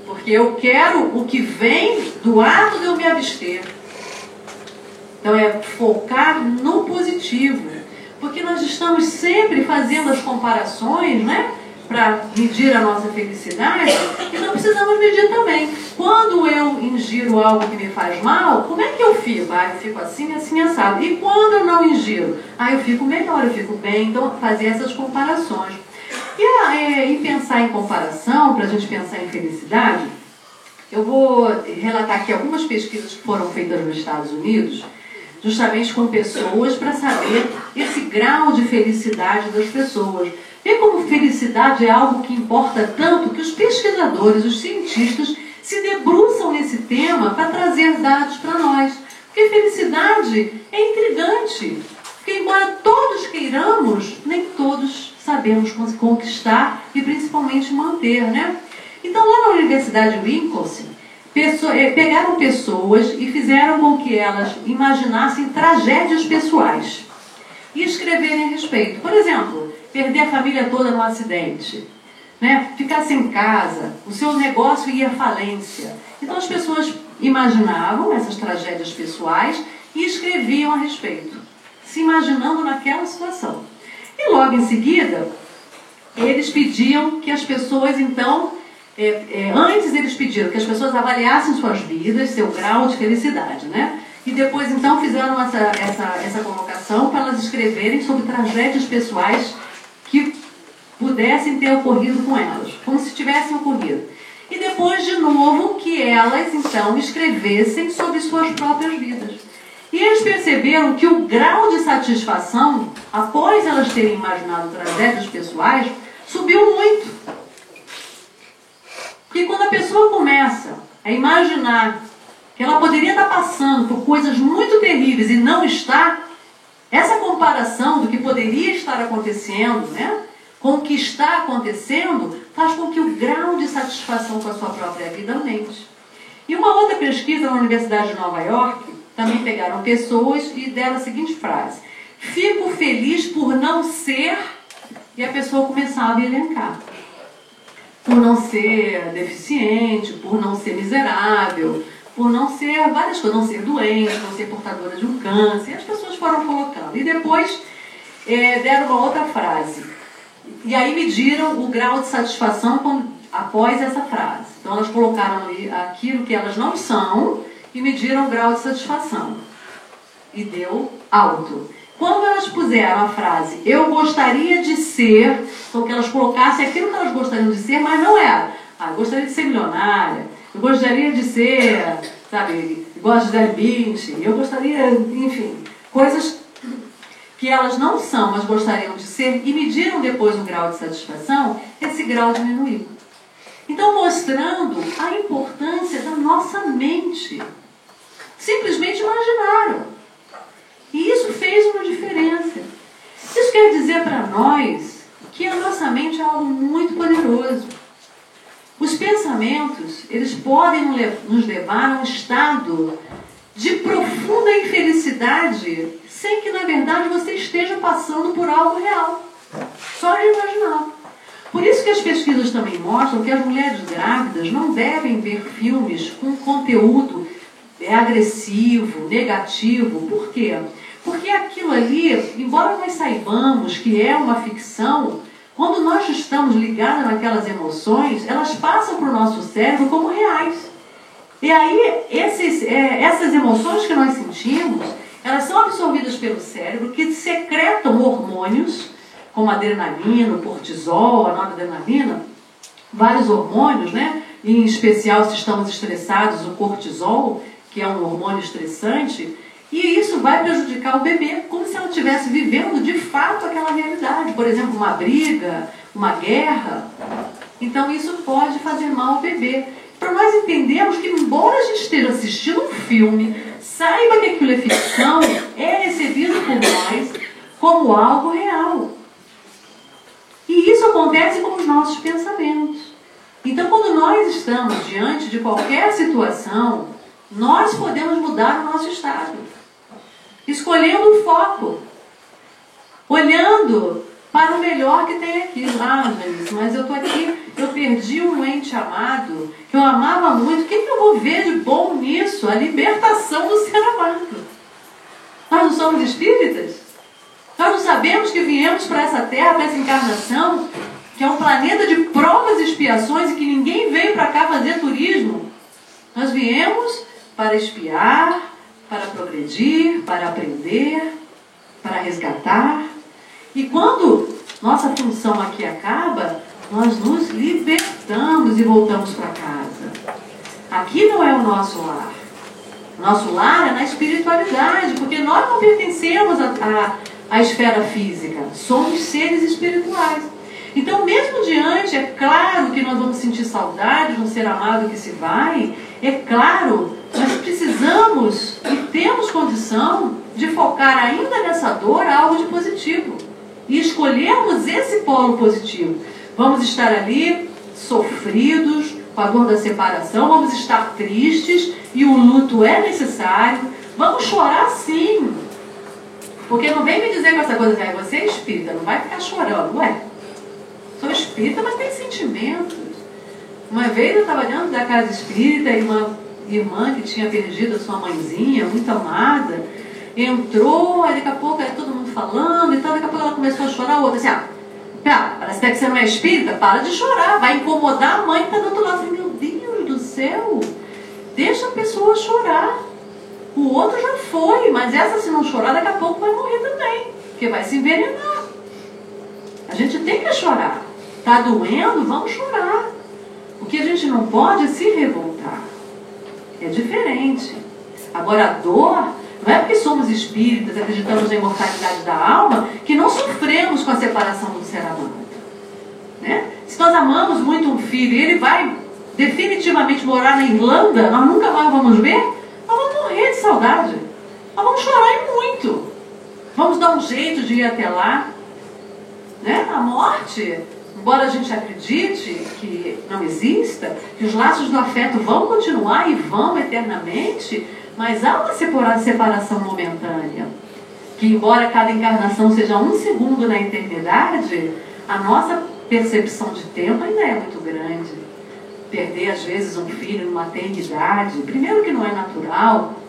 porque eu quero o que vem do ato de eu me abster. Então é focar no positivo, porque nós estamos sempre fazendo as comparações, né, para medir a nossa felicidade, e nós precisamos medir também. Quando eu ingiro algo que me faz mal, como é que eu fico? Eu fico assim, assim, assado. E quando eu não ingiro? Eu fico melhor, eu fico bem. Então, fazer essas comparações. E pensar em comparação, para a gente pensar em felicidade, eu vou relatar aqui algumas pesquisas que foram feitas nos Estados Unidos, justamente com pessoas, para saber esse grau de felicidade das pessoas. Vê como felicidade é algo que importa tanto que os pesquisadores, os cientistas, se debruçam nesse tema para trazer dados para nós. Porque felicidade é intrigante. Porque embora todos queiramos, nem todos sabemos conquistar e principalmente manter, né? Então lá na Universidade de Wisconsin, pegaram pessoas e fizeram com que elas imaginassem tragédias pessoais e escreverem a respeito. Por exemplo, perder a família toda num acidente, né? Ficar sem casa, o seu negócio ia à falência. Então as pessoas imaginavam essas tragédias pessoais e escreviam a respeito, se imaginando naquela situação. E logo em seguida, eles pediam que as pessoas, então, antes eles pediram que as pessoas avaliassem suas vidas, seu grau de felicidade, né? E depois, então, fizeram essa colocação para elas escreverem sobre tragédias pessoais que pudessem ter ocorrido com elas, como se tivessem ocorrido. E depois, de novo, que elas, então, escrevessem sobre suas próprias vidas. E eles perceberam que o grau de satisfação, após elas terem imaginado tragédias pessoais, subiu muito. Porque quando a pessoa começa a imaginar que ela poderia estar passando por coisas muito terríveis e não está, essa comparação do que poderia estar acontecendo, né, com o que está acontecendo, faz com que o grau de satisfação com a sua própria vida aumente. E uma outra pesquisa na Universidade de Nova York, também pegaram pessoas e deram a seguinte frase: Fico feliz por não ser... E a pessoa começava a elencar. Por não ser deficiente, por não ser miserável, por não ser várias coisas, não ser doente, não ser portadora de um câncer. As pessoas foram colocando. E depois deram uma outra frase. E aí mediram o grau de satisfação após essa frase. Então elas colocaram ali aquilo que elas não são e mediram o grau de satisfação. E deu alto. Quando elas puseram a frase, eu gostaria de ser, então que elas colocassem aquilo que elas gostariam de ser, mas não era. Eu gostaria de ser milionária, eu gostaria de ser, sabe, igual a Gisele Bündchen, eu gostaria, enfim, coisas que elas não são, mas gostariam de ser, e mediram depois o grau de satisfação, esse grau diminuiu. Então, mostrando a importância da nossa mente. Simplesmente imaginaram. E isso fez uma diferença. Isso quer dizer para nós que a nossa mente é algo muito poderoso. Os pensamentos, eles podem nos levar a um estado de profunda infelicidade, sem que, na verdade, você esteja passando por algo real. Só de imaginar. Por isso que as pesquisas também mostram que as mulheres grávidas não devem ver filmes com conteúdo agressivo, negativo. Por quê? Porque aquilo ali, embora nós saibamos que é uma ficção, quando nós estamos ligados naquelas emoções, elas passam para o nosso cérebro como reais. E aí, essas emoções que nós sentimos, elas são absorvidas pelo cérebro, que secretam hormônios, como a adrenalina, o cortisol, a noradrenalina, vários hormônios, né? Em especial, se estamos estressados, o cortisol, que é um hormônio estressante, e isso vai prejudicar o bebê, como se ela estivesse vivendo de fato aquela realidade. Por exemplo, uma briga, uma guerra. Então isso pode fazer mal ao bebê. Para nós entendermos que, embora a gente esteja assistindo um filme, saiba que aquilo é ficção, é recebido por nós como algo real. E isso acontece com os nossos pensamentos. Então, quando nós estamos diante de qualquer situação, nós podemos mudar o nosso estado. Escolhendo o foco. Olhando para o melhor que tem aqui. Janice, mas eu estou aqui, eu perdi um ente amado, que eu amava muito. O que eu vou ver de bom nisso? A libertação do ser amado. Nós não somos espíritas? Nós não sabemos que viemos para essa terra, para essa encarnação, que é um planeta de provas e expiações e que ninguém veio para cá fazer turismo. Nós viemos para expiar, para progredir, para aprender, para resgatar. E quando nossa função aqui acaba, nós nos libertamos e voltamos para casa. Aqui não é o nosso lar. O nosso lar é na espiritualidade, porque nós não pertencemos à esfera física. Somos seres espirituais. Então, mesmo diante, é claro que nós vamos sentir saudade de um ser amado que se vai. É claro, nós precisamos e temos condição de focar ainda nessa dor algo de positivo. E escolhermos esse polo positivo. Vamos estar ali sofridos com a dor da separação, vamos estar tristes e o luto é necessário. Vamos chorar sim. Porque não vem me dizer com essa coisa assim, você é espírita, não vai ficar chorando. Ué, sou espírita, mas tem sentimentos. Uma vez eu estava dentro da casa espírita e uma irmã que tinha perdido a sua mãezinha, muito amada, entrou, aí daqui a pouco era todo mundo falando e tal, daqui a pouco ela começou a chorar, a outra assim, parece até que você não é espírita, para de chorar, vai incomodar a mãe que está do outro lado. Eu falei, meu Deus do céu, deixa a pessoa chorar. O outro já foi, mas essa, se não chorar, daqui a pouco vai morrer também, porque vai se envenenar. A gente tem que chorar. Está doendo? Vamos chorar. O que a gente não pode é se revoltar. É diferente. Agora, a dor, não é porque somos espíritas, acreditamos na imortalidade da alma, que não sofremos com a separação do ser amado. Né? Se nós amamos muito um filho e ele vai definitivamente morar na Irlanda, nós nunca mais vamos ver, nós vamos morrer de saudade. Nós vamos chorar e muito. Vamos dar um jeito de ir até lá. Né? A morte, embora a gente acredite que não exista, que os laços do afeto vão continuar e vão eternamente, mas há uma separação momentânea, que embora cada encarnação seja um segundo na eternidade, a nossa percepção de tempo ainda é muito grande. Perder às vezes um filho numa eternidade, primeiro que não é natural,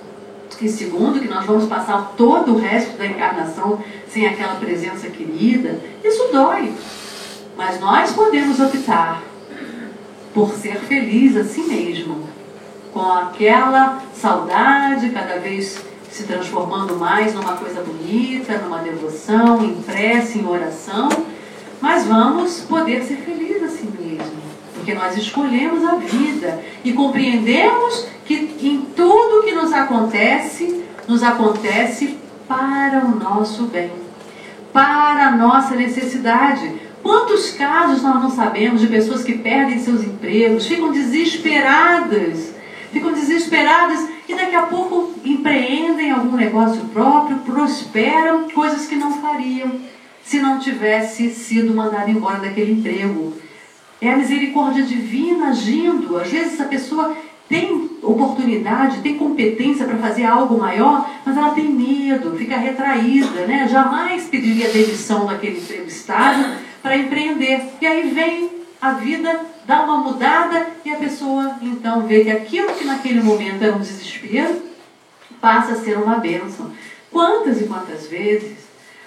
e segundo que nós vamos passar todo o resto da encarnação sem aquela presença querida, isso dói. Mas nós podemos optar por ser feliz a si mesmo, com aquela saudade cada vez se transformando mais numa coisa bonita, numa devoção, em prece, em oração, mas vamos poder ser felizes a si mesmo, porque nós escolhemos a vida e compreendemos que em tudo que nos acontece para o nosso bem, para a nossa necessidade. Quantos casos nós não sabemos de pessoas que perdem seus empregos, ficam desesperadas e daqui a pouco empreendem algum negócio próprio, prosperam, coisas que não fariam se não tivesse sido mandado embora daquele emprego. É a misericórdia divina agindo. Às vezes a pessoa tem oportunidade, tem competência para fazer algo maior, mas ela tem medo, fica retraída, né? Jamais pediria demissão daquele emprego estável para empreender. E aí vem a vida, dá uma mudada e a pessoa então vê que aquilo que naquele momento era um desespero passa a ser uma bênção. Quantas e quantas vezes?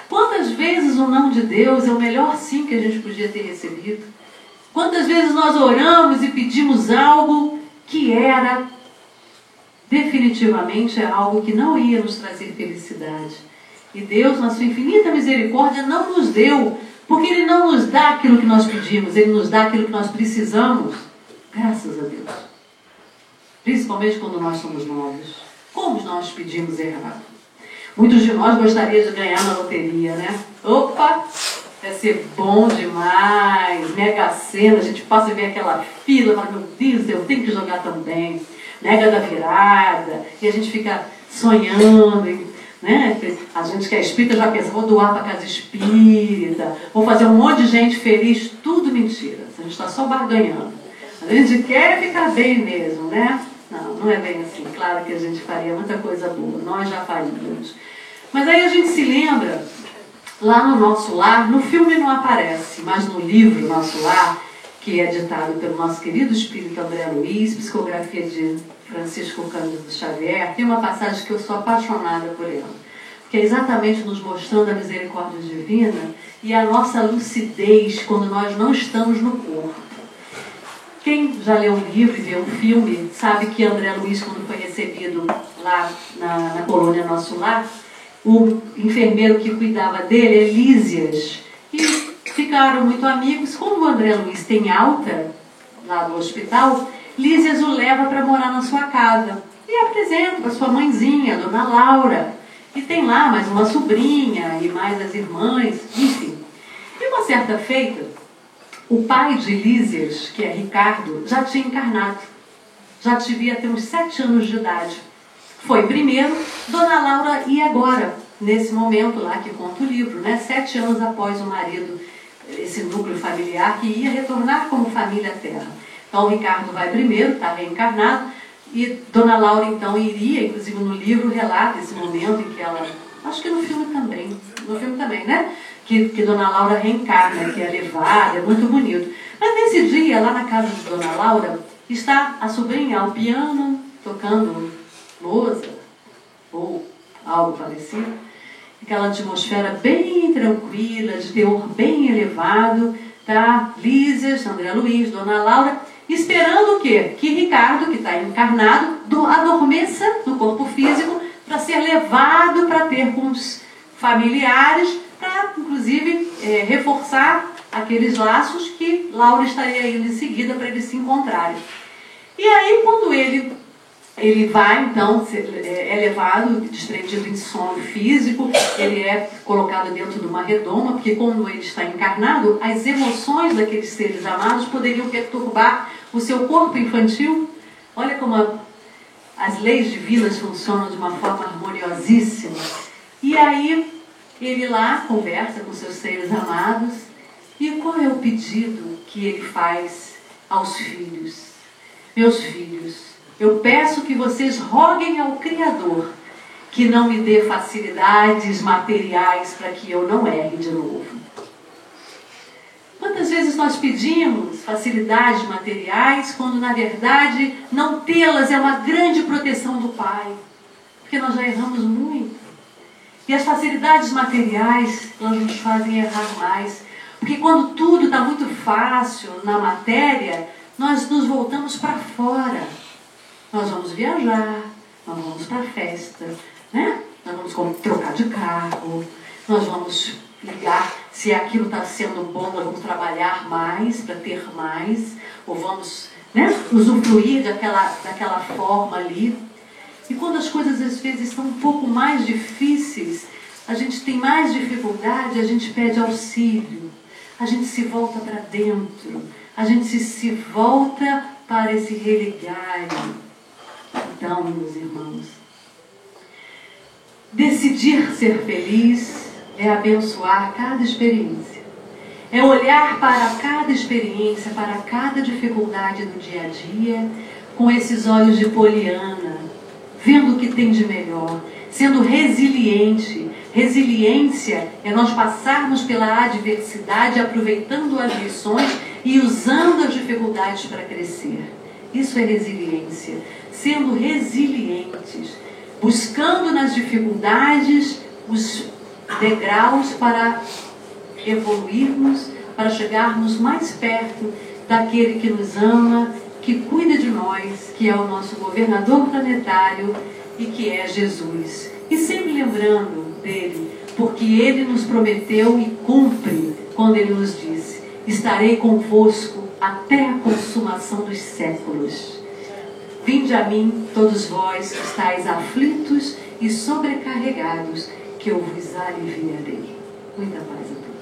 Quantas vezes o não de Deus é o melhor sim que a gente podia ter recebido? Quantas vezes nós oramos e pedimos algo que era definitivamente algo que não ia nos trazer felicidade. E Deus, na sua infinita misericórdia, não nos deu, porque Ele não nos dá aquilo que nós pedimos, Ele nos dá aquilo que nós precisamos, graças a Deus. Principalmente quando nós somos novos. Como nós pedimos errado? Muitos de nós gostariam de ganhar na loteria, né? Opa! Vai ser bom demais, Mega Sena, a gente passa a ver aquela fila, mas meu Deus, eu tenho que jogar também, Mega da Virada, e a gente fica sonhando, né? A gente que é espírita já pensa, vou doar para a casa espírita, vou fazer um monte de gente feliz, tudo mentira, a gente está só barganhando. A gente quer ficar bem mesmo, né? Não, não é bem assim, claro que a gente faria muita coisa boa, nós já faríamos. Mas aí a gente se lembra, lá no Nosso Lar, no filme não aparece, mas no livro Nosso Lar, que é ditado pelo nosso querido espírito André Luiz, psicografia de Francisco Cândido Xavier, tem uma passagem que eu sou apaixonada por ela, que é exatamente nos mostrando a misericórdia divina e a nossa lucidez quando nós não estamos no corpo. Quem já leu um livro e vê um filme, sabe que André Luiz, quando foi recebido lá na colônia Nosso Lar, o enfermeiro que cuidava dele, Elísias, e ficaram muito amigos. Como o André Luiz tem alta lá no hospital, Lísias o leva para morar na sua casa e apresenta para sua mãezinha, Dona Laura, e tem lá mais uma sobrinha e mais as irmãs, enfim. E uma certa feita, o pai de Lísias, que é Ricardo, já tinha encarnado, já devia ter uns 7 anos de idade. Foi primeiro, Dona Laura e agora, nesse momento lá que conta o livro, né? 7 anos após o marido, esse núcleo familiar que ia retornar como família à Terra. Então o Ricardo vai primeiro, está reencarnado, e Dona Laura então iria, inclusive no livro relata esse momento em que ela, acho que no filme também, né? Que Dona Laura reencarna, que é levada, é muito bonito. Mas nesse dia, lá na casa de Dona Laura, está a sobrinha ao piano, tocando Mozart, ou algo parecido. Aquela atmosfera bem tranquila, de teor bem elevado, tá? Lísias, André Luiz, Dona Laura, esperando o quê? Que Ricardo, que está encarnado, adormeça no corpo físico para ser levado para ter com os familiares, para, inclusive, reforçar aqueles laços que Laura estaria indo em seguida para eles se encontrarem. E aí, quando ele vai, então, é levado, desprendido em sono físico, ele é colocado dentro de uma redoma, porque como ele está encarnado, as emoções daqueles seres amados poderiam perturbar o seu corpo infantil. Olha como as leis divinas funcionam de uma forma harmoniosíssima. E aí, ele lá conversa com seus seres amados, e qual é o pedido que ele faz aos filhos? Meus filhos, eu peço que vocês roguem ao Criador que não me dê facilidades materiais para que eu não erre de novo. Quantas vezes nós pedimos facilidades materiais quando, na verdade, não tê-las é uma grande proteção do Pai? Porque nós já erramos muito. E as facilidades materiais, elas nos fazem errar mais. Porque quando tudo está muito fácil na matéria, nós nos voltamos para fora. Nós vamos viajar, nós vamos para a festa, né? Nós vamos trocar de carro, nós vamos ligar, se aquilo está sendo bom, nós vamos trabalhar mais para ter mais, ou vamos, né, usufruir daquela forma ali. E quando as coisas às vezes estão um pouco mais difíceis, a gente tem mais dificuldade, a gente pede auxílio, a gente se volta para dentro, a gente se volta para esse religário. Então, meus irmãos, decidir ser feliz é abençoar cada experiência. É olhar para cada experiência, para cada dificuldade do dia a dia, com esses olhos de Poliana, vendo o que tem de melhor, sendo resiliente. Resiliência é nós passarmos pela adversidade, aproveitando as lições e usando as dificuldades para crescer. Isso é resiliência. Sendo resilientes, buscando nas dificuldades os degraus para evoluirmos, para chegarmos mais perto daquele que nos ama, que cuida de nós, que é o nosso governador planetário e que é Jesus. E sempre lembrando dele, porque ele nos prometeu e cumpre quando ele nos disse: estarei convosco até a consumação dos séculos. Vinde a mim, todos vós que estáis aflitos e sobrecarregados, que eu vos aliviarei. Muita paz a todos.